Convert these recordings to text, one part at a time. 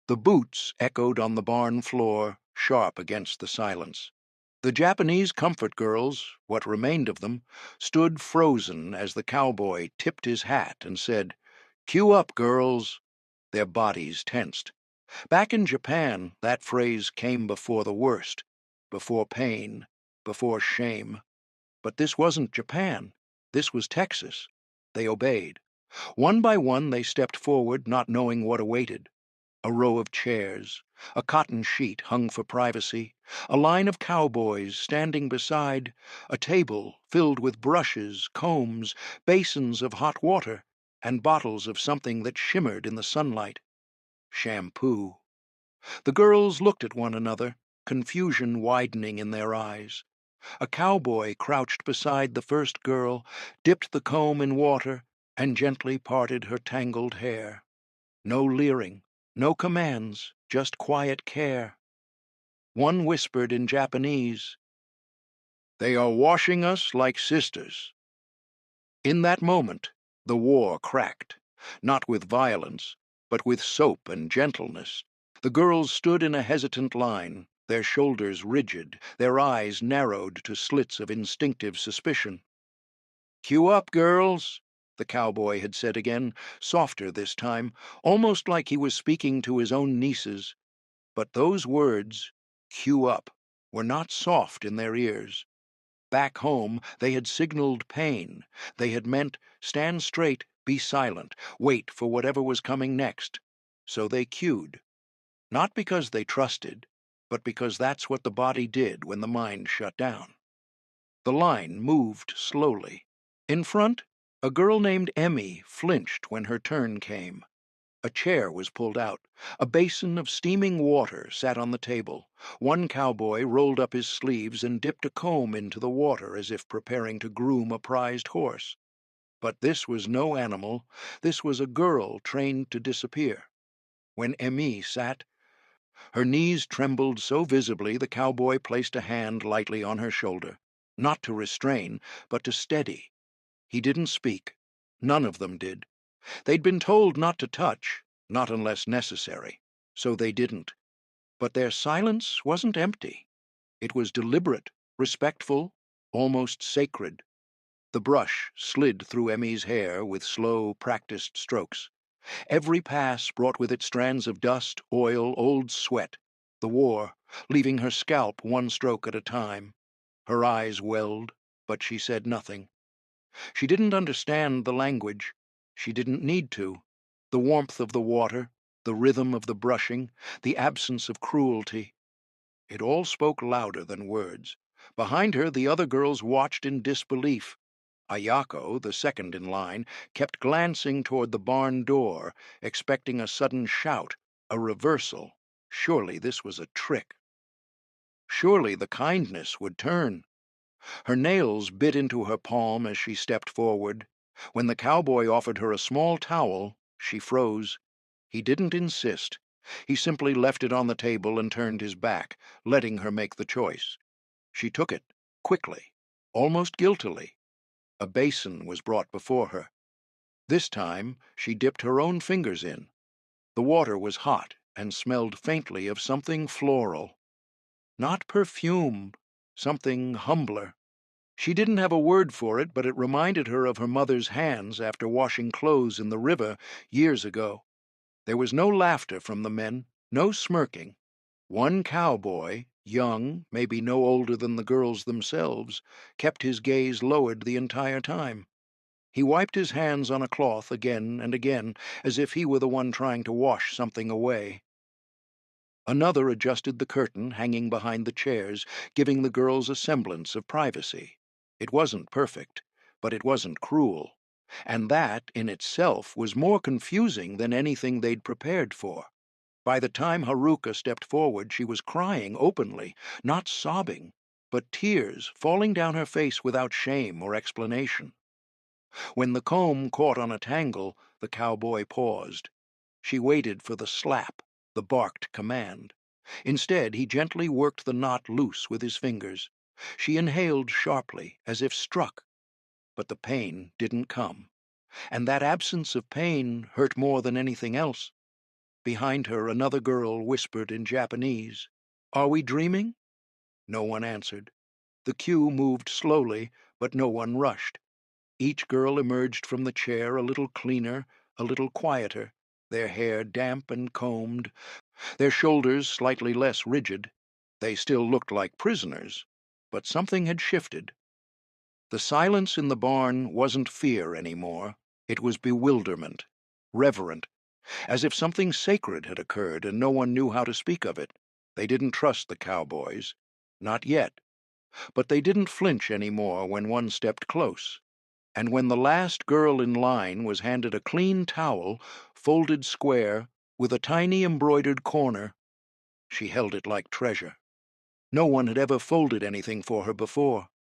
The boots echoed on the barn floor, sharp against the silence. The Japanese comfort girls, what remained of them, stood frozen as the cowboy tipped his hat and said, "Cue up, girls." Their bodies tensed. Back in Japan, that phrase came before the worst, before pain, before shame. But this wasn't Japan. This was Texas. They obeyed. One by one they stepped forward, not knowing what awaited. A row of chairs, a cotton sheet hung for privacy, a line of cowboys standing beside, a table filled with brushes, combs, basins of hot water, and bottles of something that shimmered in the sunlight. Shampoo. The girls looked at one another, confusion widening in their eyes. A cowboy crouched beside the first girl, dipped the comb in water, and gently parted her tangled hair. No leering, no commands, just quiet care. One whispered in Japanese, "They are washing us like sisters." In that moment, the war cracked, not with violence, but with soap and gentleness. The girls stood in a hesitant line, their shoulders rigid, their eyes narrowed to slits of instinctive suspicion. "Cue up, girls," the cowboy had said again, softer this time, almost like he was speaking to his own nieces. But those words, "cue up," were not soft in their ears. Back home, they had signaled pain. They had meant, stand straight, be silent, wait for whatever was coming next. So they cued. Not because they trusted, but because that's what the body did when the mind shut down. The line moved slowly. In front, a girl named Emmy flinched when her turn came. A chair was pulled out. A basin of steaming water sat on the table. One cowboy rolled up his sleeves and dipped a comb into the water as if preparing to groom a prized horse. But this was no animal. This was a girl trained to disappear. When Emmy sat, her knees trembled so visibly the cowboy placed a hand lightly on her shoulder, not to restrain, but to steady. He didn't speak. None of them did. They'd been told not to touch, not unless necessary, so they didn't. But their silence wasn't empty. It was deliberate, respectful, almost sacred. The brush slid through Emmy's hair with slow, practiced strokes. Every pass brought with it strands of dust, oil, old sweat. The war, leaving her scalp one stroke at a time. Her eyes welled, but she said nothing. She didn't understand the language. She didn't need to. The warmth of the water, the rhythm of the brushing, the absence of cruelty. It all spoke louder than words. Behind her, the other girls watched in disbelief. Ayako, the second in line, kept glancing toward the barn door, expecting a sudden shout, a reversal. Surely this was a trick. Surely the kindness would turn. Her nails bit into her palm as she stepped forward. When the cowboy offered her a small towel, she froze. He didn't insist. He simply left it on the table and turned his back, letting her make the choice. She took it, quickly, almost guiltily. A basin was brought before her. This time she dipped her own fingers in. The water was hot and smelled faintly of something floral. Not perfume, something humbler. She didn't have a word for it, but it reminded her of her mother's hands after washing clothes in the river years ago. There was no laughter from the men, no smirking. One cowboy, young, maybe no older than the girls themselves, kept his gaze lowered the entire time. He wiped his hands on a cloth again and again, as if he were the one trying to wash something away. Another adjusted the curtain hanging behind the chairs, giving the girls a semblance of privacy. It wasn't perfect, but it wasn't cruel. And that, in itself, was more confusing than anything they'd prepared for. By the time Haruka stepped forward, she was crying openly, not sobbing, but tears falling down her face without shame or explanation. When the comb caught on a tangle, the cowboy paused. She waited for the slap, the barked command. Instead, he gently worked the knot loose with his fingers. She inhaled sharply, as if struck. But the pain didn't come. And that absence of pain hurt more than anything else. Behind her, another girl whispered in Japanese, "Are we dreaming?" No one answered. The queue moved slowly, but no one rushed. Each girl emerged from the chair a little cleaner, a little quieter, their hair damp and combed, their shoulders slightly less rigid. They still looked like prisoners, but something had shifted. The silence in the barn wasn't fear anymore. It was bewilderment, reverent, as if something sacred had occurred and no one knew how to speak of it. They didn't trust the cowboys. Not yet. But they didn't flinch anymore when one stepped close. And when the last girl in line was handed a clean towel, folded square, with a tiny embroidered corner, she held it like treasure. No one had ever folded anything for her before,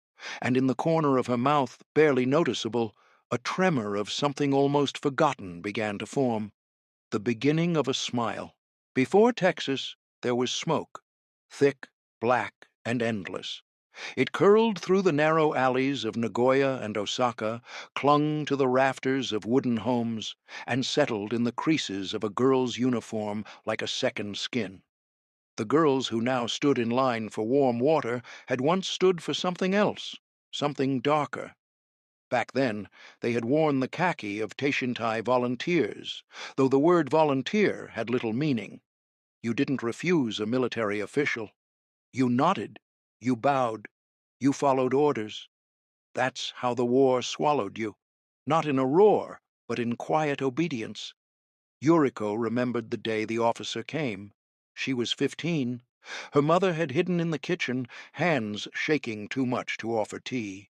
and in the corner of her mouth, barely noticeable, a tremor of something almost forgotten began to form, the beginning of a smile. Before Texas, there was smoke, thick, black, and endless. It curled through the narrow alleys of Nagoya and Osaka, clung to the rafters of wooden homes, and settled in the creases of a girl's uniform like a second skin. The girls who now stood in line for warm water had once stood for something else, something darker. Back then, they had worn the khaki of Teishintai volunteers, though the word volunteer had little meaning. You didn't refuse a military official. You nodded, you bowed, you followed orders. That's how the war swallowed you, not in a roar, but in quiet obedience. Yuriko remembered the day the officer came. She was 15. Her mother had hidden in the kitchen, hands shaking too much to offer tea.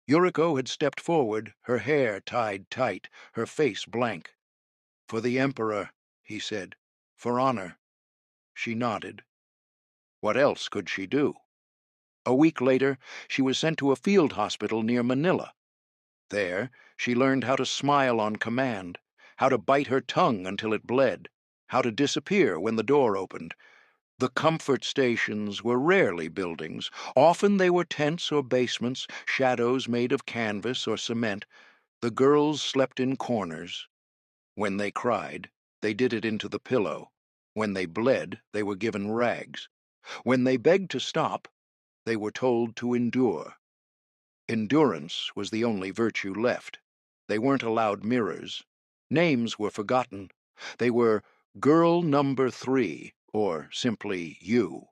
Yuriko had stepped forward, her hair tied tight, her face blank. "For the Emperor," he said. "For honor." She nodded. What else could she do? A week later, she was sent to a field hospital near Manila. There, she learned how to smile on command, how to bite her tongue until it bled, how to disappear when the door opened. The comfort stations were rarely buildings. Often they were tents or basements, shadows made of canvas or cement. The girls slept in corners. When they cried, they did it into the pillow. When they bled, they were given rags. When they begged to stop, they were told to endure. Endurance was the only virtue left. They weren't allowed mirrors. Names were forgotten. They were Girl Number 3, or simply You.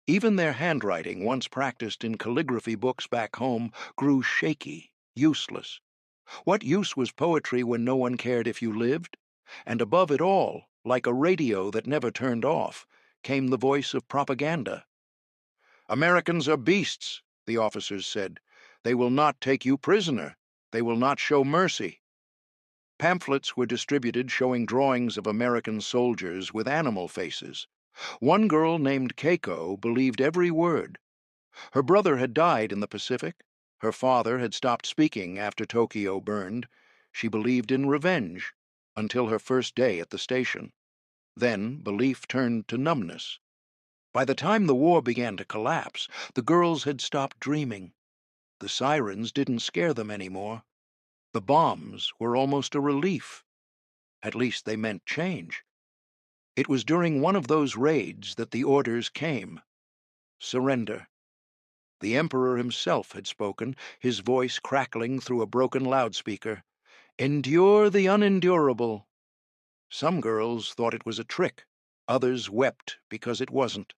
Even their handwriting, once practiced in calligraphy books back home, grew shaky, useless. What use was poetry when no one cared if you lived? And above it all, like a radio that never turned off, came the voice of propaganda. "Americans are beasts," the officers said. "They will not take you prisoner. They will not show mercy." Pamphlets were distributed showing drawings of American soldiers with animal faces. One girl named Keiko believed every word. Her brother had died in the Pacific. Her father had stopped speaking after Tokyo burned. She believed in revenge, until her first day at the station. Then belief turned to numbness. By the time the war began to collapse, the girls had stopped dreaming. The sirens didn't scare them anymore. The bombs were almost a relief. At least they meant change. It was during one of those raids that the orders came. Surrender. The Emperor himself had spoken, his voice crackling through a broken loudspeaker. "Endure the unendurable." Some girls thought it was a trick. Others wept because it wasn't.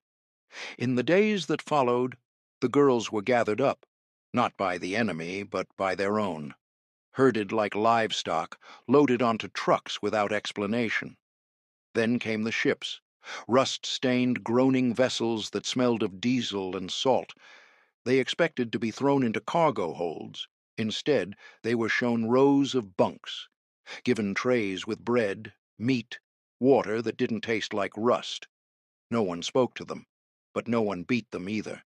In the days that followed, the girls were gathered up, not by the enemy, but by their own, herded like livestock, loaded onto trucks without explanation. Then came the ships, rust-stained, groaning vessels that smelled of diesel and salt. They expected to be thrown into cargo holds. Instead, they were shown rows of bunks, given trays with bread, meat, water that didn't taste like rust. No one spoke to them, but no one beat them either.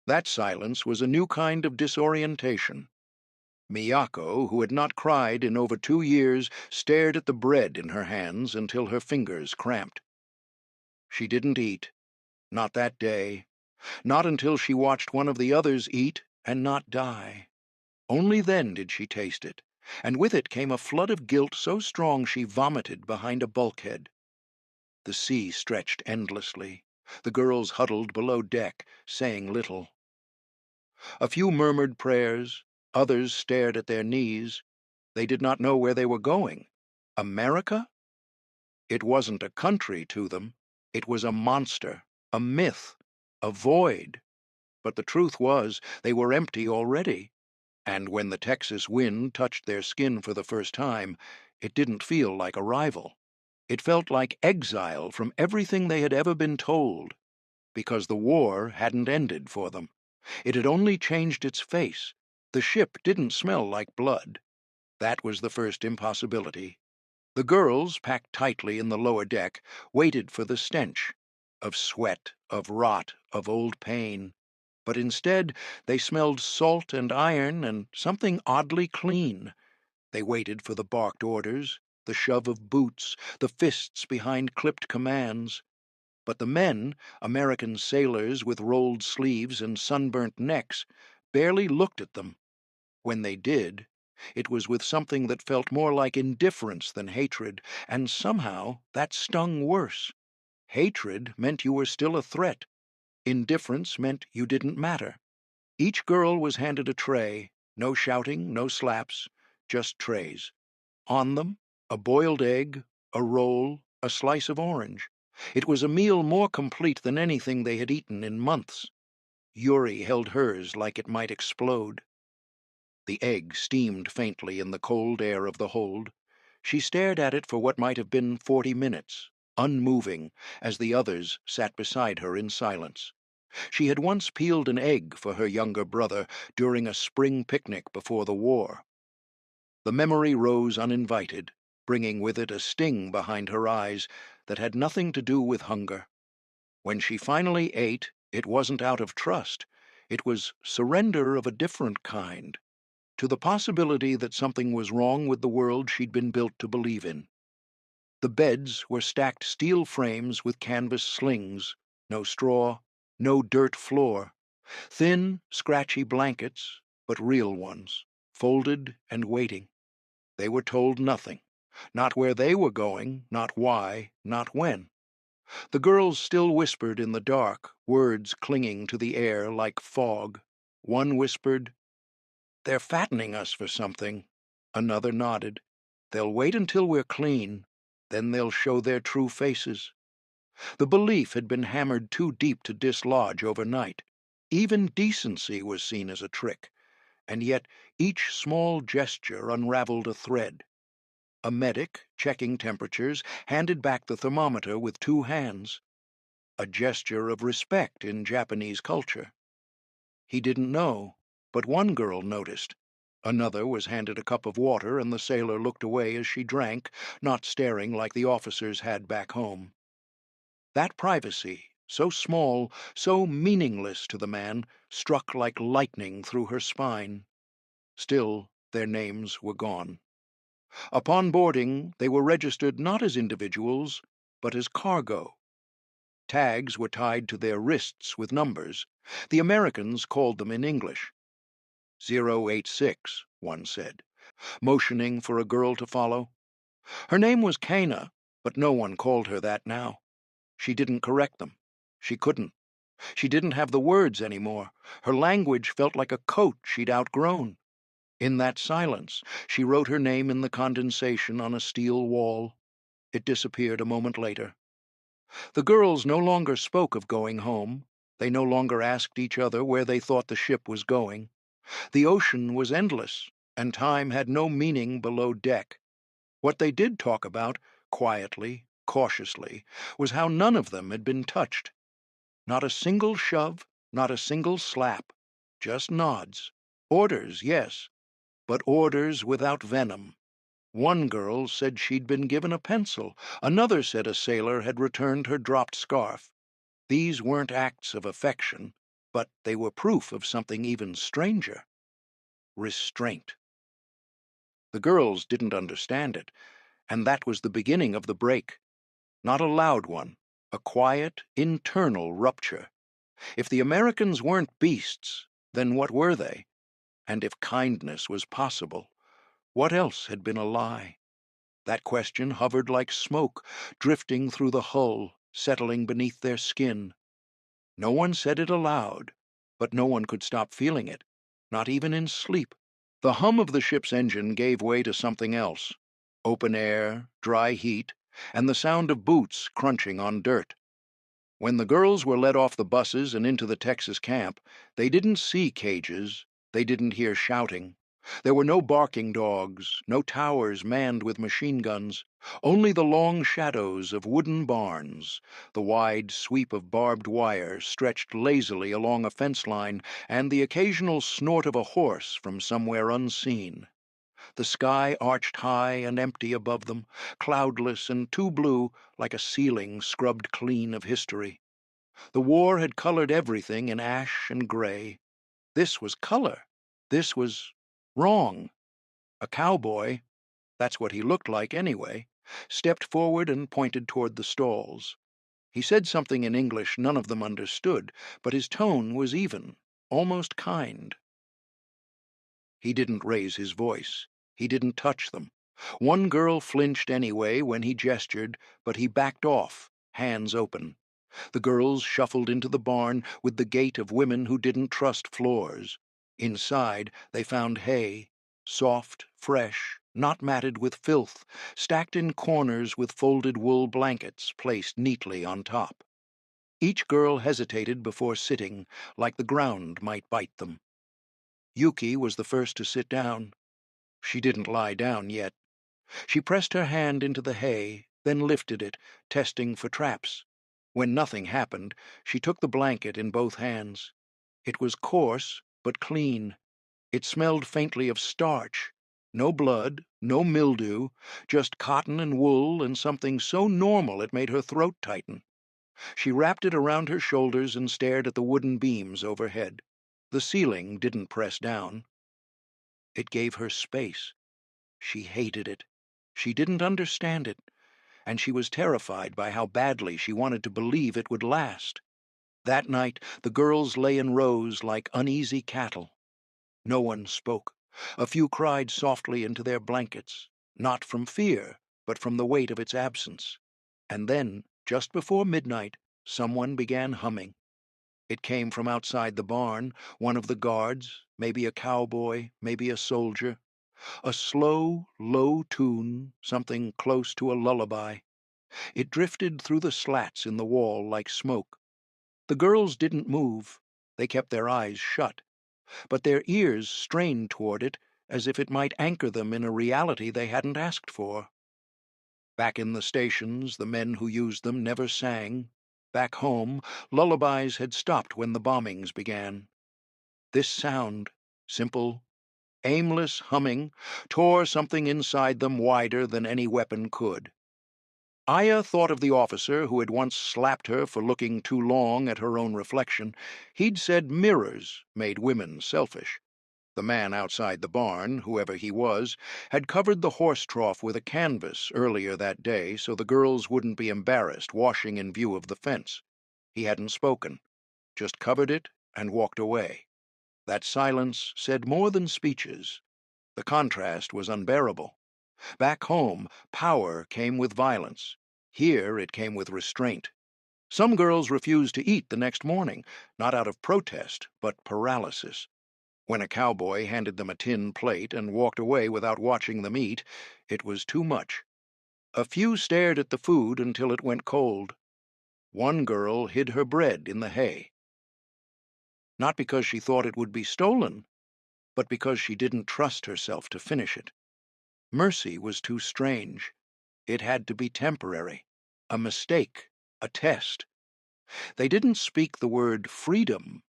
That silence was a new kind of disorientation. Miyako, who had not cried in over 2 years, stared at the bread in her hands until her fingers cramped. She didn't eat, not that day, not until she watched one of the others eat and not die. Only then did she taste it, and with it came a flood of guilt so strong she vomited behind a bulkhead. The sea stretched endlessly. The girls huddled below deck, saying little. A few murmured prayers, others stared at their knees. They did not know where they were going. America? It wasn't a country to them. It was a monster, a myth, a void. But the truth was, they were empty already. And when the Texas wind touched their skin for the first time, it didn't feel like arrival. It felt like exile from everything they had ever been told, because the war hadn't ended for them. It had only changed its face. The ship didn't smell like blood. That was the first impossibility. The girls, packed tightly in the lower deck, waited for the stench of sweat, of rot, of old pain. But instead, they smelled salt and iron and something oddly clean. They waited for the barked orders, the shove of boots, the fists behind clipped commands. But the men, American sailors with rolled sleeves and sunburnt necks, barely looked at them. When they did, it was with something that felt more like indifference than hatred, and somehow that stung worse. Hatred meant you were still a threat. Indifference meant you didn't matter. Each girl was handed a tray, no shouting, no slaps, just trays. On them, a boiled egg, a roll, a slice of orange. It was a meal more complete than anything they had eaten in months. Yuri held hers like it might explode. The egg steamed faintly in the cold air of the hold. She stared at it for what might have been 40 minutes, unmoving, as the others sat beside her in silence. She had once peeled an egg for her younger brother during a spring picnic before the war. The memory rose uninvited, bringing with it a sting behind her eyes that had nothing to do with hunger. When she finally ate, it wasn't out of trust. It was surrender of a different kind, to the possibility that something was wrong with the world she'd been built to believe in. The beds were stacked steel frames with canvas slings, no straw, no dirt floor, thin, scratchy blankets, but real ones, folded and waiting. They were told nothing, not where they were going, not why, not when. The girls still whispered in the dark, words clinging to the air like fog. One whispered, "They're fattening us for something." Another nodded, "They'll wait until we're clean, then they'll show their true faces." The belief had been hammered too deep to dislodge overnight. Even decency was seen as a trick, and yet each small gesture unraveled a thread. A medic, checking temperatures, handed back the thermometer with 2 hands. A gesture of respect in Japanese culture. He didn't know, but one girl noticed. Another was handed a cup of water, and the sailor looked away as she drank, not staring like the officers had back home. That privacy, so small, so meaningless to the man, struck like lightning through her spine. Still, their names were gone. Upon boarding, they were registered not as individuals, but as cargo. Tags were tied to their wrists with numbers. The Americans called them in English. 086, one said, motioning for a girl to follow. Her name was Kana, but no one called her that now. She didn't correct them. She couldn't. She didn't have the words anymore. Her language felt like a coat she'd outgrown. In that silence, she wrote her name in the condensation on a steel wall. It disappeared a moment later. The girls no longer spoke of going home. They no longer asked each other where they thought the ship was going. The ocean was endless, and time had no meaning below deck. What they did talk about, quietly, cautiously, was how none of them had been touched. Not a single shove, not a single slap, just nods. Orders, yes, but orders without venom. One girl said she'd been given a pencil. Another said a sailor had returned her dropped scarf. These weren't acts of affection, but they were proof of something even stranger. Restraint. The girls didn't understand it, and that was the beginning of the break. Not a loud one, a quiet, internal rupture. If the Americans weren't beasts, then what were they? And if kindness was possible, what else had been a lie? That question hovered like smoke, drifting through the hull, settling beneath their skin. No one said it aloud, but no one could stop feeling it, not even in sleep. The hum of the ship's engine gave way to something else: open air, dry heat, and the sound of boots crunching on dirt. When the girls were led off the buses and into the Texas camp, they didn't see cages, they didn't hear shouting. There were no barking dogs, no towers manned with machine guns, only the long shadows of wooden barns, the wide sweep of barbed wire stretched lazily along a fence line, and the occasional snort of a horse from somewhere unseen. The sky arched high and empty above them, cloudless and too blue, like a ceiling scrubbed clean of history. The war had colored everything in ash and gray. This was color. This was wrong. A cowboy, that's what he looked like anyway, stepped forward and pointed toward the stalls. He said something in English none of them understood, but his tone was even, almost kind. He didn't raise his voice. He didn't touch them. One girl flinched anyway when he gestured, but he backed off, hands open. The girls shuffled into the barn with the gait of women who didn't trust floors. Inside, they found hay, soft, fresh, not matted with filth, stacked in corners with folded wool blankets placed neatly on top. Each girl hesitated before sitting, like the ground might bite them. Yuki was the first to sit down. She didn't lie down yet. She pressed her hand into the hay, then lifted it, testing for traps. When nothing happened, she took the blanket in both hands. It was coarse, but clean. It smelled faintly of starch. No blood, no mildew, just cotton and wool and something so normal it made her throat tighten. She wrapped it around her shoulders and stared at the wooden beams overhead. The ceiling didn't press down. It gave her space. She hated it. She didn't understand it, and she was terrified by how badly she wanted to believe it would last. That night, the girls lay in rows like uneasy cattle. No one spoke. A few cried softly into their blankets, not from fear, but from the weight of its absence. And then, just before midnight, someone began humming. It came from outside the barn, one of the guards, maybe a cowboy, maybe a soldier. A slow, low tune, something close to a lullaby. It drifted through the slats in the wall like smoke. The girls didn't move. They kept their eyes shut, but their ears strained toward it as if it might anchor them in a reality they hadn't asked for. Back in the stations, the men who used them never sang. Back home, lullabies had stopped when the bombings began. This sound, simple, aimless humming, tore something inside them wider than any weapon could. Aya thought of the officer who had once slapped her for looking too long at her own reflection. He'd said mirrors made women selfish. The man outside the barn, whoever he was, had covered the horse trough with a canvas earlier that day so the girls wouldn't be embarrassed washing in view of the fence. He hadn't spoken, just covered it and walked away. That silence said more than speeches. The contrast was unbearable. Back home, power came with violence. Here it came with restraint. Some girls refused to eat the next morning, not out of protest, but paralysis. When a cowboy handed them a tin plate and walked away without watching them eat, it was too much. A few stared at the food until it went cold. One girl hid her bread in the hay. Not because she thought it would be stolen, but because she didn't trust herself to finish it. Mercy was too strange. It had to be temporary, a mistake, a test. They didn't speak the word freedom.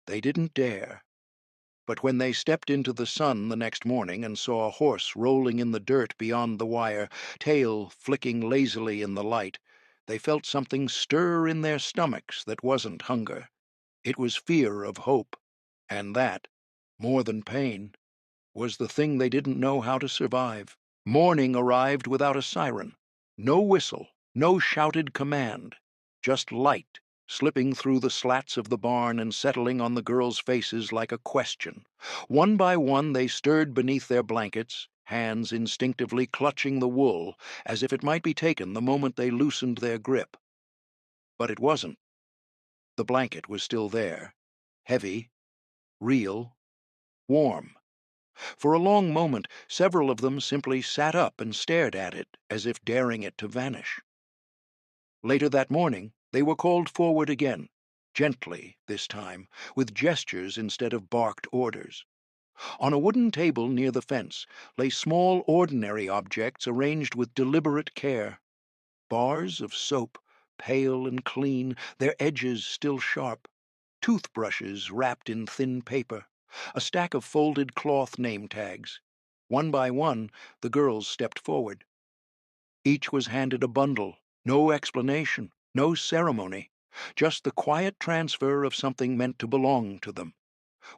They didn't dare. But when they stepped into the sun the next morning and saw a horse rolling in the dirt beyond the wire, tail flicking lazily in the light, they felt something stir in their stomachs that wasn't hunger. It was fear of hope, and that, more than pain, was the thing they didn't know how to survive. Morning arrived without a siren. No whistle, no shouted command, just light slipping through the slats of the barn and settling on the girls' faces like a question. One by one they stirred beneath their blankets, hands instinctively clutching the wool as if it might be taken the moment they loosened their grip. But it wasn't. The blanket was still there, heavy, real, warm. For a long moment, several of them simply sat up and stared at it, as if daring it to vanish. Later that morning, they were called forward again, gently this time, with gestures instead of barked orders. On a wooden table near the fence lay small ordinary objects arranged with deliberate care. Bars of soap, pale and clean, their edges still sharp, toothbrushes wrapped in thin paper, a stack of folded cloth name tags. One by one, the girls stepped forward. Each was handed a bundle, no explanation, no ceremony, just the quiet transfer of something meant to belong to them.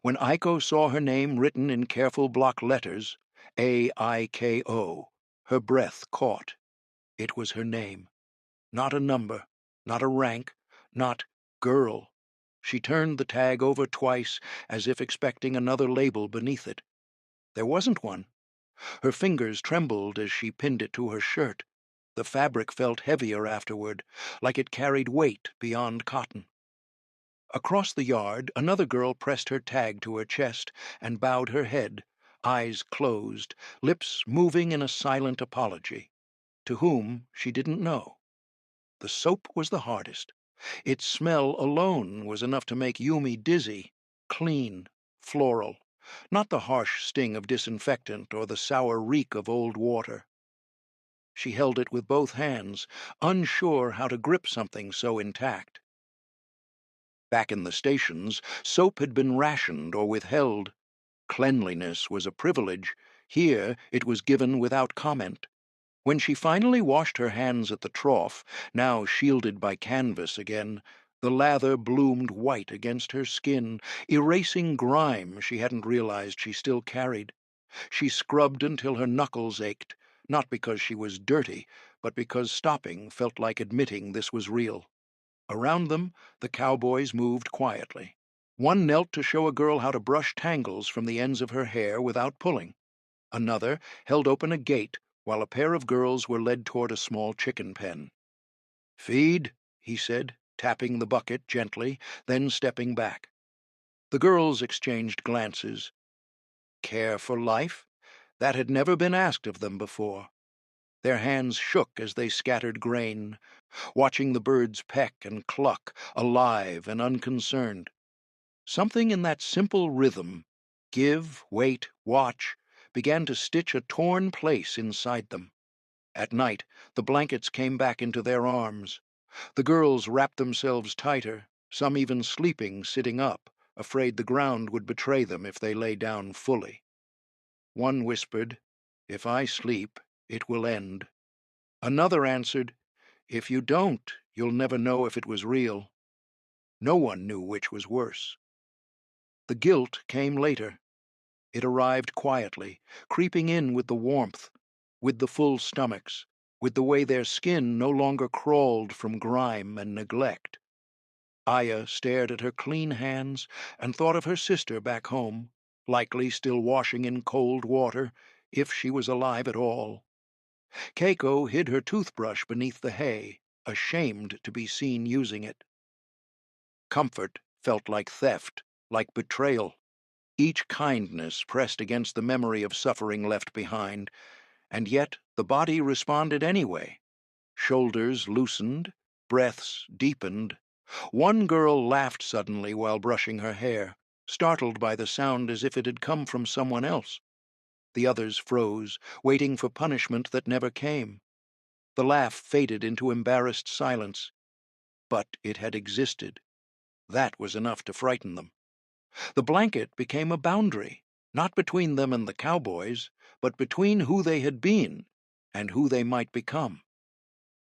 When Aiko saw her name written in careful block letters, Aiko, her breath caught. It was her name. Not a number, not a rank, not girl. She turned the tag over twice, as if expecting another label beneath it. There wasn't one. Her fingers trembled as she pinned it to her shirt. The fabric felt heavier afterward, like it carried weight beyond cotton. Across the yard, another girl pressed her tag to her chest and bowed her head, eyes closed, lips moving in a silent apology. To whom, she didn't know. The soap was the hardest. Its smell alone was enough to make Yumi dizzy, clean, floral, not the harsh sting of disinfectant or the sour reek of old water. She held it with both hands, unsure how to grip something so intact. Back in the stations, soap had been rationed or withheld. Cleanliness was a privilege. Here it was given without comment. When she finally washed her hands at the trough, now shielded by canvas again, the lather bloomed white against her skin, erasing grime she hadn't realized she still carried. She scrubbed until her knuckles ached, not because she was dirty, but because stopping felt like admitting this was real. Around them, the cowboys moved quietly. One knelt to show a girl how to brush tangles from the ends of her hair without pulling. Another held open a gate while a pair of girls were led toward a small chicken pen. "Feed," he said, tapping the bucket gently, then stepping back. The girls exchanged glances. Care for life? That had never been asked of them before. Their hands shook as they scattered grain, watching the birds peck and cluck, alive and unconcerned. Something in that simple rhythm, give, wait, watch, began to stitch a torn place inside them. At night, the blankets came back into their arms. The girls wrapped themselves tighter, some even sleeping sitting up, afraid the ground would betray them if they lay down fully. One whispered, "If I sleep, it will end." Another answered, "If you don't, you'll never know if it was real." No one knew which was worse. The guilt came later. It arrived quietly, creeping in with the warmth, with the full stomachs, with the way their skin no longer crawled from grime and neglect. Aya stared at her clean hands and thought of her sister back home, likely still washing in cold water, if she was alive at all. Keiko hid her toothbrush beneath the hay, ashamed to be seen using it. Comfort felt like theft, like betrayal. Each kindness pressed against the memory of suffering left behind, and yet the body responded anyway. Shoulders loosened, breaths deepened. One girl laughed suddenly while brushing her hair, startled by the sound as if it had come from someone else. The others froze, waiting for punishment that never came. The laugh faded into embarrassed silence. But it had existed. That was enough to frighten them. The blanket became a boundary, not between them and the cowboys, but between who they had been and who they might become.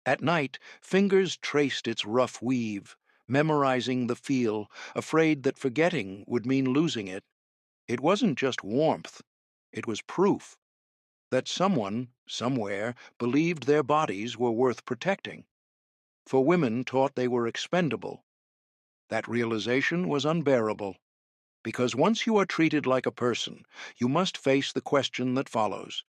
At night, fingers traced its rough weave, memorizing the feel, afraid that forgetting would mean losing it. It wasn't just warmth. It was proof that someone, somewhere, believed their bodies were worth protecting. For women taught they were expendable. That realization was unbearable, because once you are treated like a person, you must face the question that follows.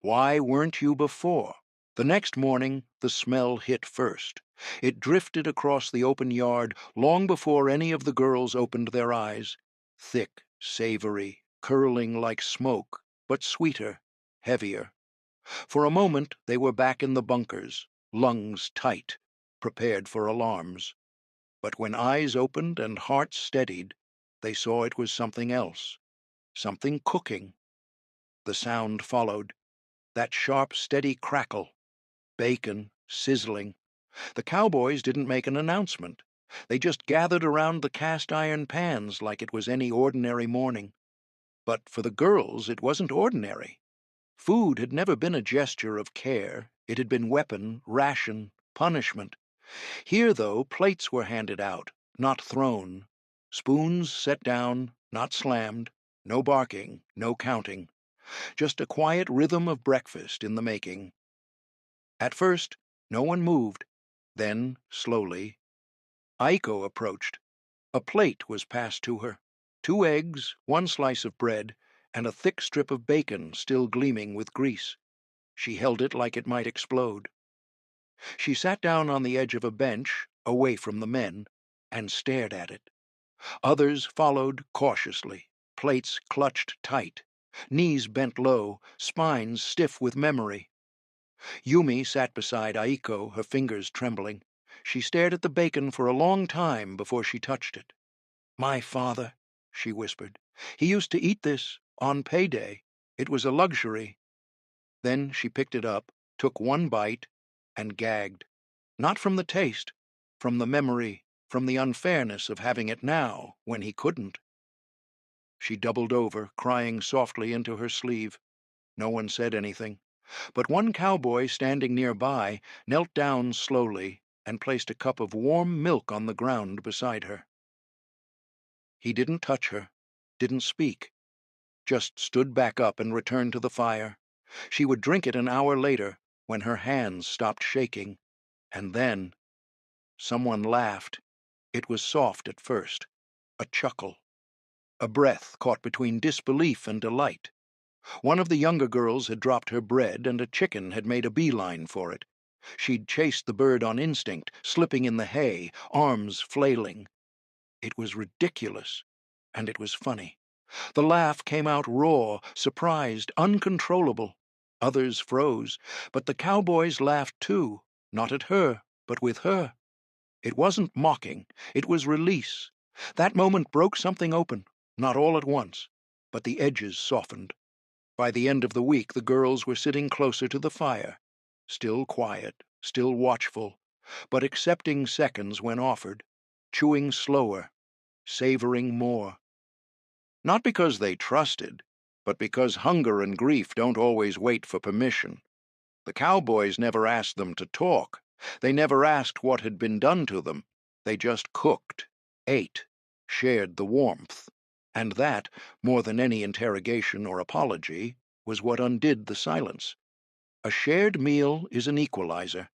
Why weren't you before? The next morning, the smell hit first. It drifted across the open yard long before any of the girls opened their eyes. Thick, savory, curling like smoke, but sweeter, heavier. For a moment, they were back in the bunkers, lungs tight, prepared for alarms. But when eyes opened and hearts steadied, they saw it was something else, something cooking. The sound followed, that sharp, steady crackle, bacon, sizzling. The cowboys didn't make an announcement. They just gathered around the cast-iron pans like it was any ordinary morning. But for the girls, it wasn't ordinary. Food had never been a gesture of care. It had been weapon, ration, punishment. Here, though, plates were handed out, not thrown. Spoons set down, not slammed. No barking, no counting. Just a quiet rhythm of breakfast in the making. At first, no one moved. Then, slowly, Aiko approached. A plate was passed to her. 2 eggs, 1 slice of bread, and a thick strip of bacon still gleaming with grease. She held it like it might explode. She sat down on the edge of a bench, away from the men, and stared at it. Others followed cautiously, plates clutched tight, knees bent low, spines stiff with memory. Yumi sat beside Aiko, her fingers trembling. She stared at the bacon for a long time before she touched it. "My father," she whispered. "He used to eat this on payday. It was a luxury." Then she picked it up, took 1 bite, and gagged. Not from the taste, from the memory, from the unfairness of having it now when he couldn't. She doubled over, crying softly into her sleeve. No one said anything, but one cowboy standing nearby knelt down slowly and placed a cup of warm milk on the ground beside her. He didn't touch her, didn't speak, just stood back up and returned to the fire. She would drink it an hour later, when her hands stopped shaking, and then someone laughed. It was soft at first, a chuckle, a breath caught between disbelief and delight. One of the younger girls had dropped her bread, and a chicken had made a beeline for it. She'd chased the bird on instinct, slipping in the hay, arms flailing. It was ridiculous, and it was funny. The laugh came out raw, surprised, uncontrollable. Others froze, but the cowboys laughed too, not at her, but with her. It wasn't mocking, it was release. That moment broke something open, not all at once, but the edges softened. By the end of the week, the girls were sitting closer to the fire, still quiet, still watchful, but accepting seconds when offered, chewing slower, savoring more. Not because they trusted, but because hunger and grief don't always wait for permission. The cowboys never asked them to talk. They never asked what had been done to them. They just cooked, ate, shared the warmth. And that, more than any interrogation or apology, was what undid the silence. A shared meal is an equalizer.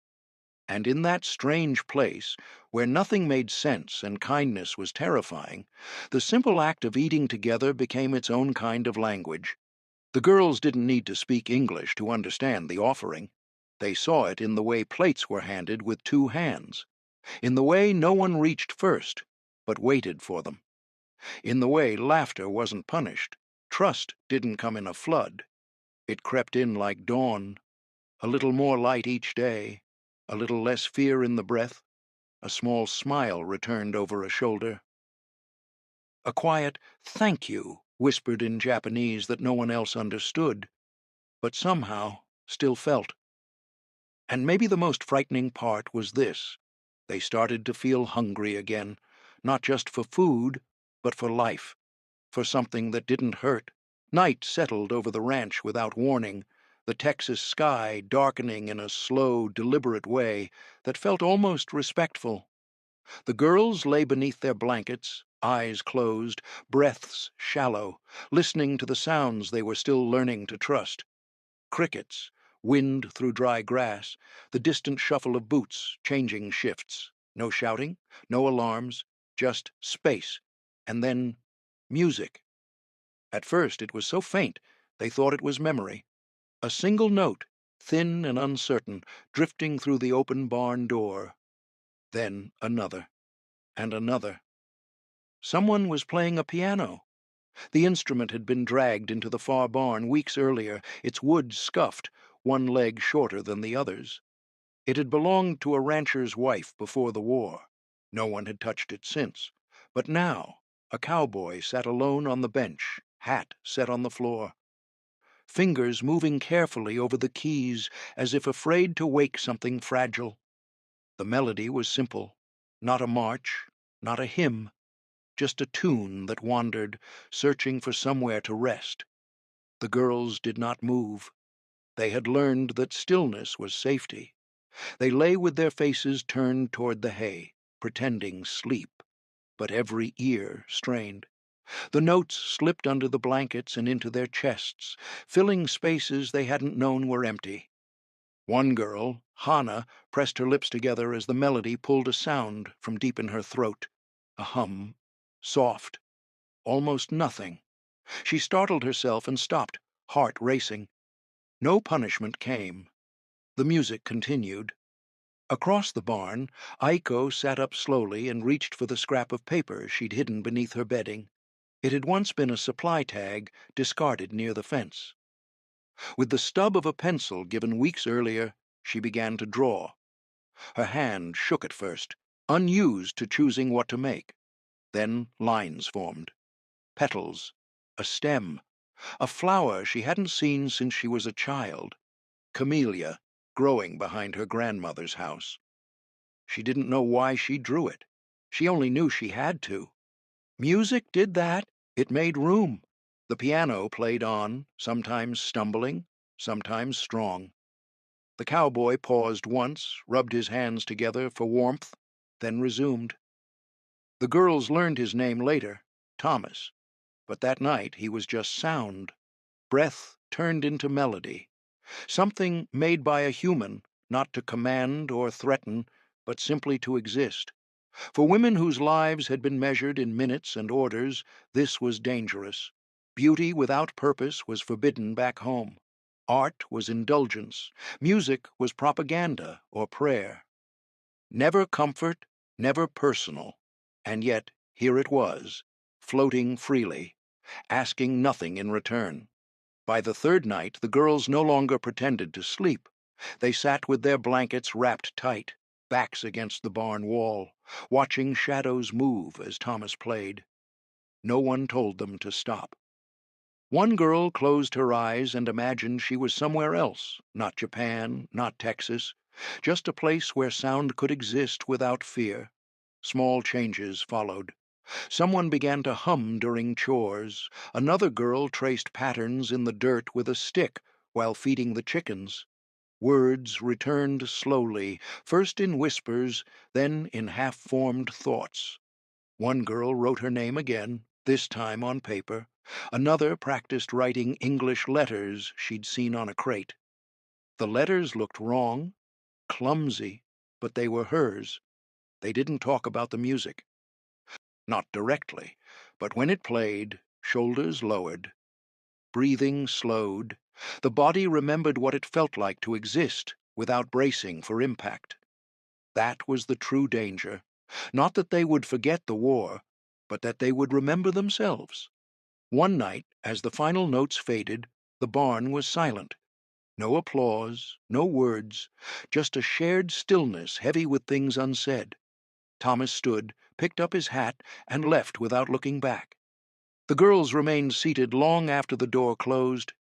And in that strange place, where nothing made sense and kindness was terrifying, the simple act of eating together became its own kind of language. The girls didn't need to speak English to understand the offering. They saw it in the way plates were handed with 2 hands, in the way no one reached first, but waited for them, in the way laughter wasn't punished, trust didn't come in a flood. It crept in like dawn, a little more light each day, a little less fear in the breath, a small smile returned over a shoulder. A quiet "thank you" whispered in Japanese that no one else understood, but somehow still felt. And maybe the most frightening part was this: they started to feel hungry again, not just for food, but for life, for something that didn't hurt. Night settled over the ranch without warning, the Texas sky darkening in a slow, deliberate way that felt almost respectful. The girls lay beneath their blankets, eyes closed, breaths shallow, listening to the sounds they were still learning to trust. Crickets, wind through dry grass, the distant shuffle of boots, changing shifts. No shouting, no alarms, just space, and then music. At first it was so faint they thought it was memory. A single note, thin and uncertain, drifting through the open barn door. Then another, and another. Someone was playing a piano. The instrument had been dragged into the far barn weeks earlier, its wood scuffed, one leg shorter than the others. It had belonged to a rancher's wife before the war. No one had touched it since. But now, a cowboy sat alone on the bench, hat set on the floor, fingers moving carefully over the keys as if afraid to wake something fragile. The melody was simple, not a march, not a hymn, just a tune that wandered, searching for somewhere to rest. The girls did not move. They had learned that stillness was safety. They lay with their faces turned toward the hay, pretending sleep, but every ear strained. The notes slipped under the blankets and into their chests, filling spaces they hadn't known were empty. One girl, Hannah, pressed her lips together as the melody pulled a sound from deep in her throat. A hum, soft, almost nothing. She startled herself and stopped, heart racing. No punishment came. The music continued. Across the barn, Aiko sat up slowly and reached for the scrap of paper she'd hidden beneath her bedding. It had once been a supply tag, discarded near the fence. With the stub of a pencil given weeks earlier, she began to draw. Her hand shook at first, unused to choosing what to make. Then lines formed. Petals. A stem. A flower she hadn't seen since she was a child. Camellia, growing behind her grandmother's house. She didn't know why she drew it. She only knew she had to. Music did that. It made room. The piano played on, sometimes stumbling, sometimes strong. The cowboy paused once, rubbed his hands together for warmth, then resumed. The girls learned his name later, Thomas, but that night he was just sound. Breath turned into melody. Something made by a human, not to command or threaten, but simply to exist. For women whose lives had been measured in minutes and orders, this was dangerous. Beauty without purpose was forbidden back home. Art was indulgence. Music was propaganda or prayer. Never comfort, never personal. And yet, here it was, floating freely, asking nothing in return. By the third night, the girls no longer pretended to sleep. They sat with their blankets wrapped tight, backs against the barn wall, watching shadows move as Thomas played. No one told them to stop. One girl closed her eyes and imagined she was somewhere else, not Japan, not Texas, just a place where sound could exist without fear. Small changes followed. Someone began to hum during chores. Another girl traced patterns in the dirt with a stick while feeding the chickens. Words returned slowly, first in whispers, then in half-formed thoughts. One girl wrote her name again, this time on paper. Another practiced writing English letters she'd seen on a crate. The letters looked wrong, clumsy, but they were hers. They didn't talk about the music. Not directly, but when it played, shoulders lowered, breathing slowed, the body remembered what it felt like to exist without bracing for impact. That was the true danger. Not that they would forget the war, but that they would remember themselves. One night, as the final notes faded, the barn was silent. No applause, no words, just a shared stillness heavy with things unsaid. Thomas stood, picked up his hat, and left without looking back. The girls remained seated long after the door closed.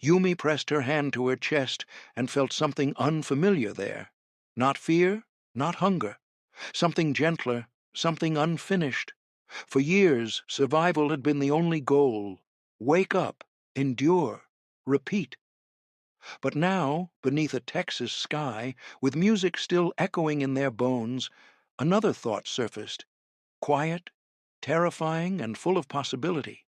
Yumi pressed her hand to her chest and felt something unfamiliar there. Not fear, not hunger. Something gentler, something unfinished. For years, survival had been the only goal. Wake up, endure, repeat. But now, beneath a Texas sky, with music still echoing in their bones, another thought surfaced. Quiet, terrifying, and full of possibility.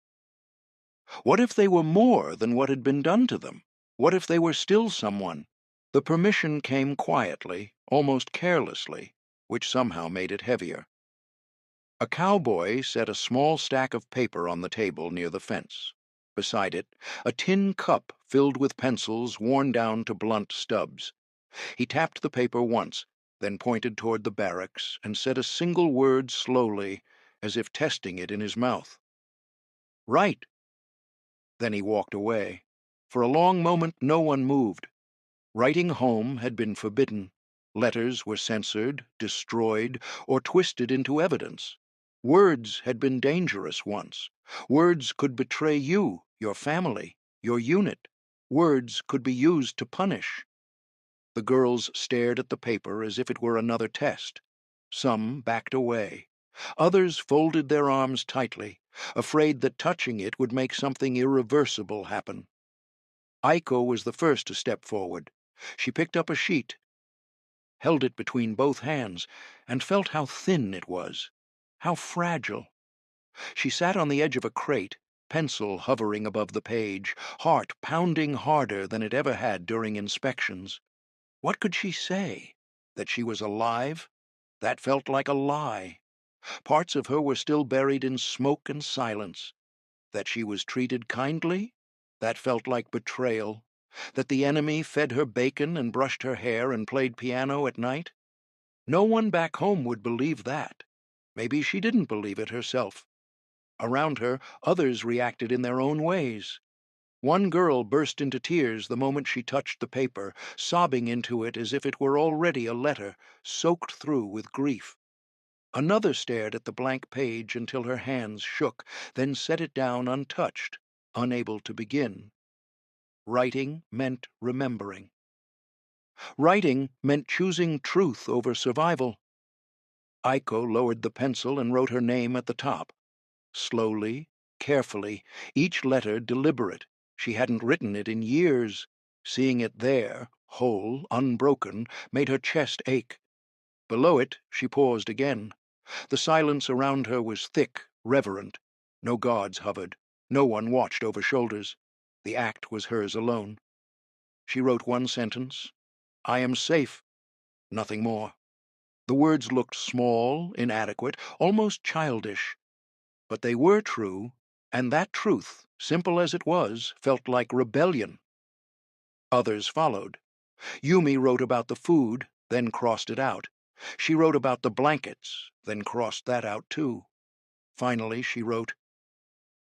What if they were more than what had been done to them? What if they were still someone? The permission came quietly, almost carelessly, which somehow made it heavier. A cowboy set a small stack of paper on the table near the fence. Beside it, a tin cup filled with pencils worn down to blunt stubs. He tapped the paper once, then pointed toward the barracks and said a single word slowly, as if testing it in his mouth. "Right." Then he walked away. For a long moment no one moved. Writing home had been forbidden. Letters were censored, destroyed, or twisted into evidence. Words had been dangerous once. Words could betray you, your family, your unit. Words could be used to punish. The girls stared at the paper as if it were another test. Some backed away. Others folded their arms tightly, afraid that touching it would make something irreversible happen. Aiko was the first to step forward. She picked up a sheet, held it between both hands, and felt how thin it was, how fragile. She sat on the edge of a crate, pencil hovering above the page, heart pounding harder than it ever had during inspections. What could she say? That she was alive? That felt like a lie. Parts of her were still buried in smoke and silence. That she was treated kindly? That felt like betrayal. That the enemy fed her bacon and brushed her hair and played piano at night? No one back home would believe that. Maybe she didn't believe it herself. Around her, others reacted in their own ways. One girl burst into tears the moment she touched the paper, sobbing into it as if it were already a letter, soaked through with grief. Another stared at the blank page until her hands shook, then set it down untouched, unable to begin. Writing meant remembering. Writing meant choosing truth over survival. Aiko lowered the pencil and wrote her name at the top. Slowly, carefully, each letter deliberate. She hadn't written it in years. Seeing it there, whole, unbroken, made her chest ache. Below it, she paused again. The silence around her was thick, reverent. No guards hovered. No one watched over shoulders. The act was hers alone. She wrote one sentence. "I am safe." Nothing more. The words looked small, inadequate, almost childish. But they were true, and that truth, simple as it was, felt like rebellion. Others followed. Yumi wrote about the food, then crossed it out. She wrote about the blankets, then crossed that out too. Finally, she wrote,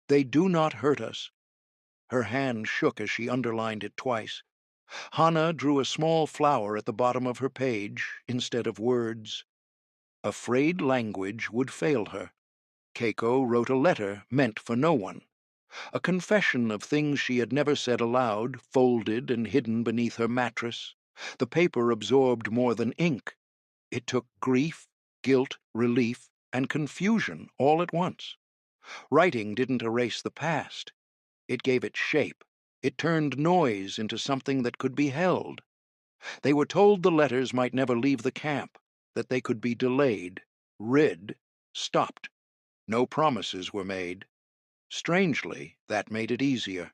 "They do not hurt us." Her hand shook as she underlined it twice. Hana drew a small flower at the bottom of her page instead of words. Afraid language would fail her. Keiko wrote a letter meant for no one. A confession of things she had never said aloud, folded and hidden beneath her mattress. The paper absorbed more than ink. It took grief, guilt, relief, and confusion all at once. Writing didn't erase the past. It gave it shape. It turned noise into something that could be held. They were told the letters might never leave the camp, that they could be delayed, rid, stopped. No promises were made. Strangely, that made it easier.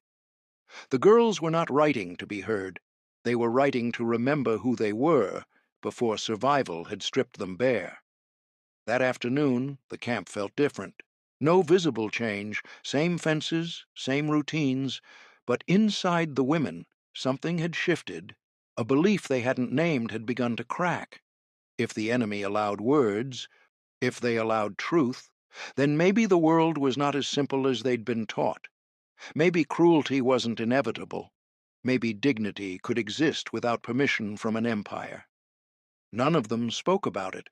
The girls were not writing to be heard. They were writing to remember who they were before survival had stripped them bare. That afternoon, the camp felt different. No visible change, same fences, same routines, but inside the women, something had shifted. A belief they hadn't named had begun to crack. If the enemy allowed words, if they allowed truth, then maybe the world was not as simple as they'd been taught. Maybe cruelty wasn't inevitable. Maybe dignity could exist without permission from an empire. None of them spoke about it.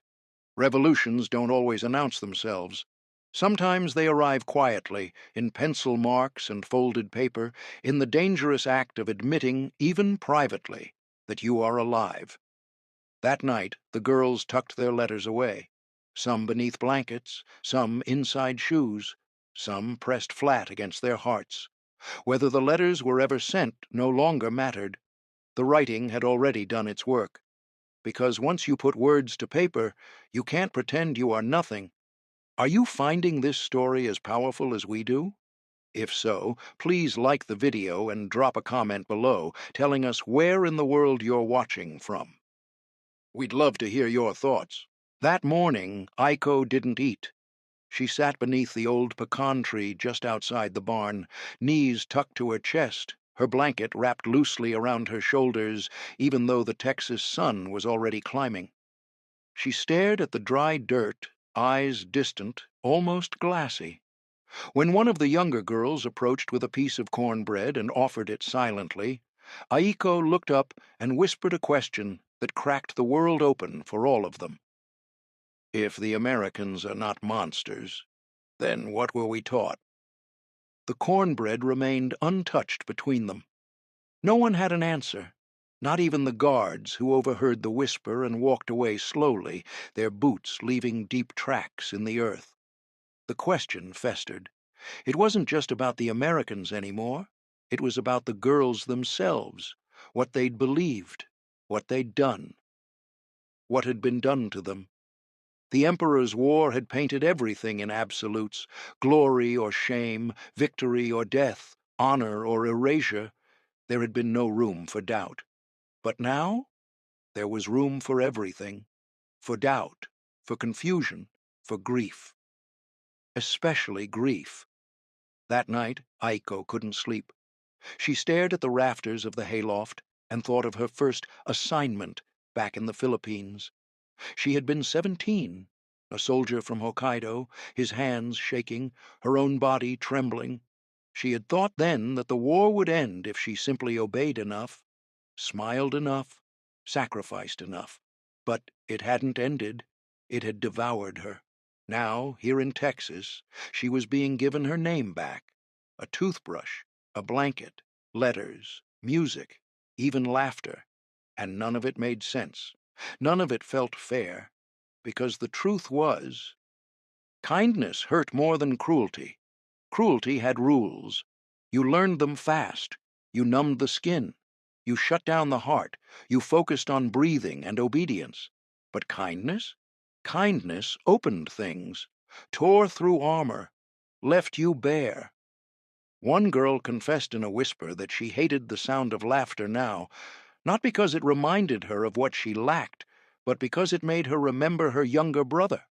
Revolutions don't always announce themselves. Sometimes they arrive quietly, in pencil marks and folded paper, in the dangerous act of admitting, even privately, that you are alive. That night, the girls tucked their letters away, some beneath blankets, some inside shoes, some pressed flat against their hearts. Whether the letters were ever sent no longer mattered. The writing had already done its work. Because once you put words to paper, you can't pretend you are nothing. Are you finding this story as powerful as we do? If so, please like the video and drop a comment below telling us where in the world you're watching from. We'd love to hear your thoughts. That morning, Aiko didn't eat. She sat beneath the old pecan tree just outside the barn, knees tucked to her chest, her blanket wrapped loosely around her shoulders, even though the Texas sun was already climbing. She stared at the dry dirt, eyes distant, almost glassy. When one of the younger girls approached with a piece of cornbread and offered it silently, Aiko looked up and whispered a question that cracked the world open for all of them. If the Americans are not monsters, then what were we taught? The cornbread remained untouched between them. No one had an answer, not even the guards who overheard the whisper and walked away slowly, their boots leaving deep tracks in the earth. The question festered. It wasn't just about the Americans anymore. It was about the girls themselves, what they'd believed, what they'd done, what had been done to them. The Emperor's war had painted everything in absolutes, glory or shame, victory or death, honor or erasure. There had been no room for doubt. But now, there was room for everything, for doubt, for confusion, for grief. Especially grief. That night, Aiko couldn't sleep. She stared at the rafters of the hayloft and thought of her first assignment back in the Philippines. She had been 17, a soldier from Hokkaido, his hands shaking, her own body trembling. She had thought then that the war would end if she simply obeyed enough, smiled enough, sacrificed enough. But it hadn't ended. It had devoured her. Now, here in Texas, she was being given her name back. A toothbrush, a blanket, letters, music, even laughter. And none of it made sense. None of it felt fair. Because the truth was, kindness hurt more than cruelty. Cruelty had rules. You learned them fast. You numbed the skin. You shut down the heart. You focused on breathing and obedience. But kindness? Kindness opened things, tore through armor, left you bare. One girl confessed in a whisper that she hated the sound of laughter now, not because it reminded her of what she lacked, but because it made her remember her younger brother.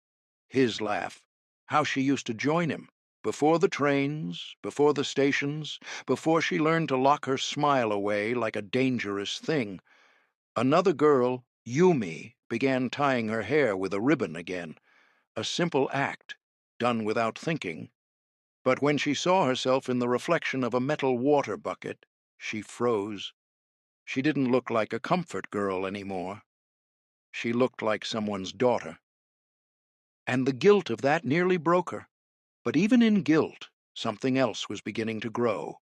His laugh, how she used to join him, before the trains, before the stations, before she learned to lock her smile away like a dangerous thing. Another girl, Yumi, began tying her hair with a ribbon again, a simple act, done without thinking. But when she saw herself in the reflection of a metal water bucket, she froze. She didn't look like a comfort girl anymore. She looked like someone's daughter. And the guilt of that nearly broke her. But even in guilt, something else was beginning to grow.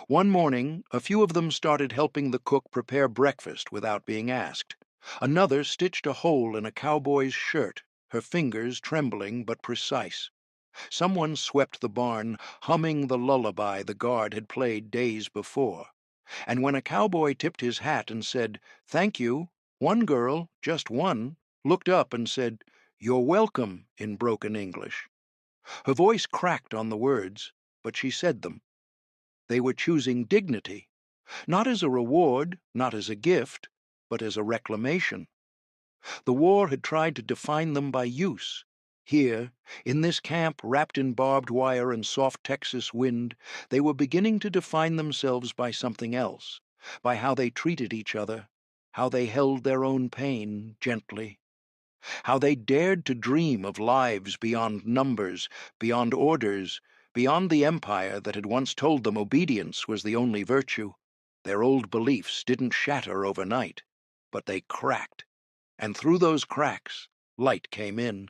One morning, a few of them started helping the cook prepare breakfast without being asked. Another stitched a hole in a cowboy's shirt, her fingers trembling but precise. Someone swept the barn, humming the lullaby the guard had played days before. And when a cowboy tipped his hat and said, "Thank you," one girl, just one, looked up and said, "You're welcome," in broken English. Her voice cracked on the words, but she said them. They were choosing dignity, not as a reward, not as a gift, but as a reclamation. The war had tried to define them by use. Here, in this camp wrapped in barbed wire and soft Texas wind, they were beginning to define themselves by something else, by how they treated each other, how they held their own pain gently, how they dared to dream of lives beyond numbers, beyond orders, beyond the empire that had once told them obedience was the only virtue. Their old beliefs didn't shatter overnight, but they cracked. And through those cracks, light came in.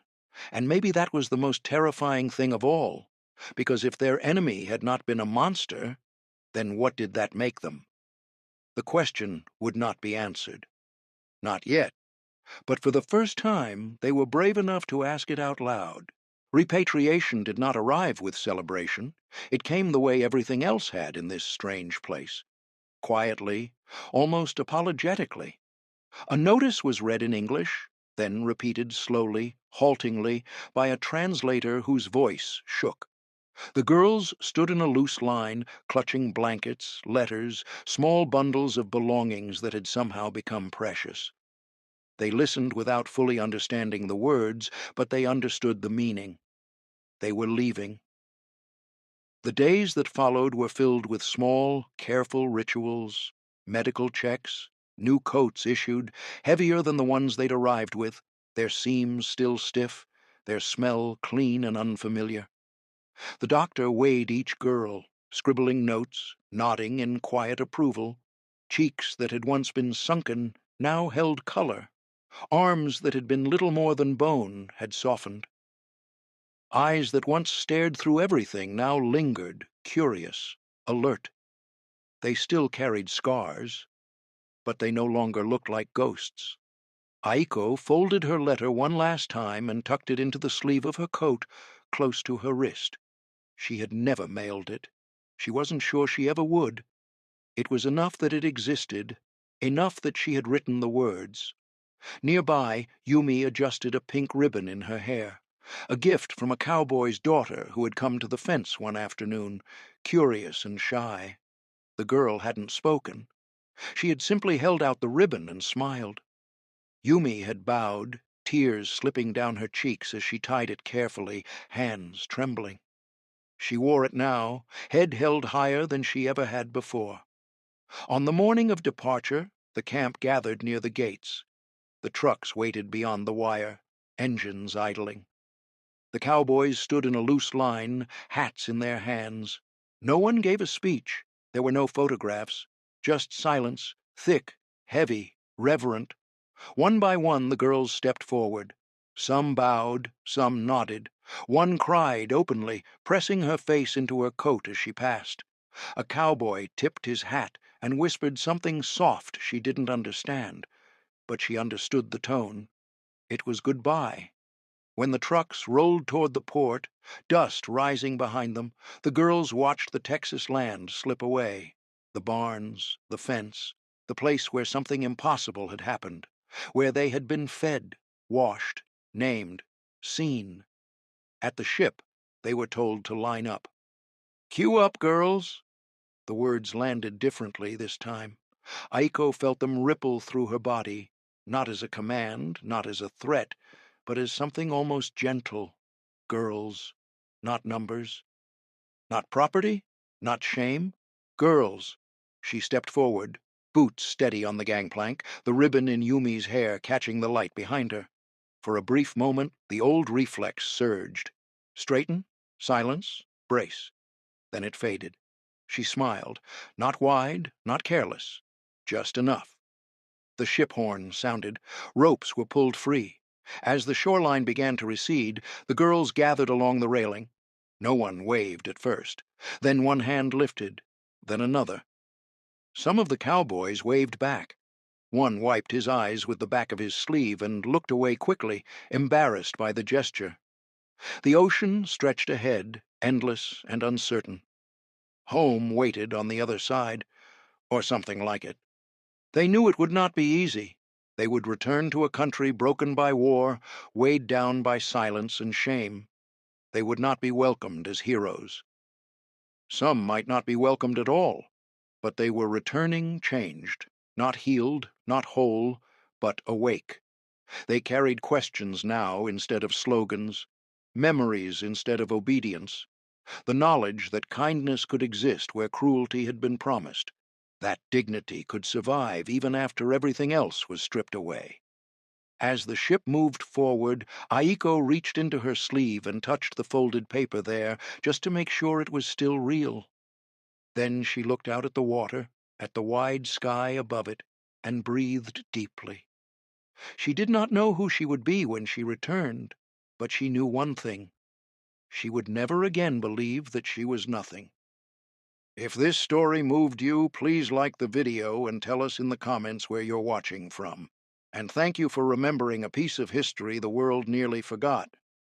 And maybe that was the most terrifying thing of all, because if their enemy had not been a monster, then what did that make them? The question would not be answered. Not yet. But for the first time, they were brave enough to ask it out loud. Repatriation did not arrive with celebration. It came the way everything else had in this strange place. Quietly, almost apologetically. A notice was read in English, then repeated slowly, haltingly, by a translator whose voice shook. The girls stood in a loose line, clutching blankets, letters, small bundles of belongings that had somehow become precious. They listened without fully understanding the words, but they understood the meaning. They were leaving. The days that followed were filled with small, careful rituals, medical checks, new coats issued, heavier than the ones they'd arrived with, their seams still stiff, their smell clean and unfamiliar. The doctor weighed each girl, scribbling notes, nodding in quiet approval. Cheeks that had once been sunken now held color. Arms that had been little more than bone had softened. Eyes that once stared through everything now lingered, curious, alert. They still carried scars, but they no longer looked like ghosts. Aiko folded her letter one last time and tucked it into the sleeve of her coat, close to her wrist. She had never mailed it. She wasn't sure she ever would. It was enough that it existed, enough that she had written the words. Nearby, Yumi adjusted a pink ribbon in her hair, a gift from a cowboy's daughter who had come to the fence one afternoon, curious and shy. The girl hadn't spoken. She had simply held out the ribbon and smiled. Yumi had bowed, tears slipping down her cheeks as she tied it carefully, hands trembling. She wore it now, head held higher than she ever had before. On the morning of departure, the camp gathered near the gates. The trucks waited beyond the wire, engines idling. The cowboys stood in a loose line, hats in their hands. No one gave a speech. There were no photographs, just silence, thick, heavy, reverent. One by one the girls stepped forward. Some bowed, some nodded. One cried openly, pressing her face into her coat as she passed. A cowboy tipped his hat and whispered something soft she didn't understand, but she understood the tone. It was goodbye. When the trucks rolled toward the port, dust rising behind them, the girls watched the Texas land slip away. The barns, the fence, the place where something impossible had happened, where they had been fed, washed, named, seen. At the ship, they were told to line up. "Queue up, girls." The words landed differently this time. Aiko felt them ripple through her body, not as a command, not as a threat, but as something almost gentle. Girls, not numbers. Not property, not shame. Girls. She stepped forward, boots steady on the gangplank, the ribbon in Yumi's hair catching the light behind her. For a brief moment, the old reflex surged. Straighten, silence, brace. Then it faded. She smiled, not wide, not careless, just enough. The ship horn sounded. Ropes were pulled free. As the shoreline began to recede, the girls gathered along the railing. No one waved at first. Then one hand lifted, then another. Some of the cowboys waved back. One wiped his eyes with the back of his sleeve and looked away quickly, embarrassed by the gesture. The ocean stretched ahead, endless and uncertain. Home waited on the other side, or something like it. They knew it would not be easy. They would return to a country broken by war, weighed down by silence and shame. They would not be welcomed as heroes. Some might not be welcomed at all, but they were returning changed, not healed, not whole, but awake. They carried questions now instead of slogans, memories instead of obedience, the knowledge that kindness could exist where cruelty had been promised, that dignity could survive even after everything else was stripped away. As the ship moved forward, Aiko reached into her sleeve and touched the folded paper there, just to make sure it was still real. Then she looked out at the water, at the wide sky above it, and breathed deeply. She did not know who she would be when she returned, but she knew one thing. She would never again believe that she was nothing. If this story moved you, please like the video and tell us in the comments where you're watching from. And thank you for remembering a piece of history the world nearly forgot.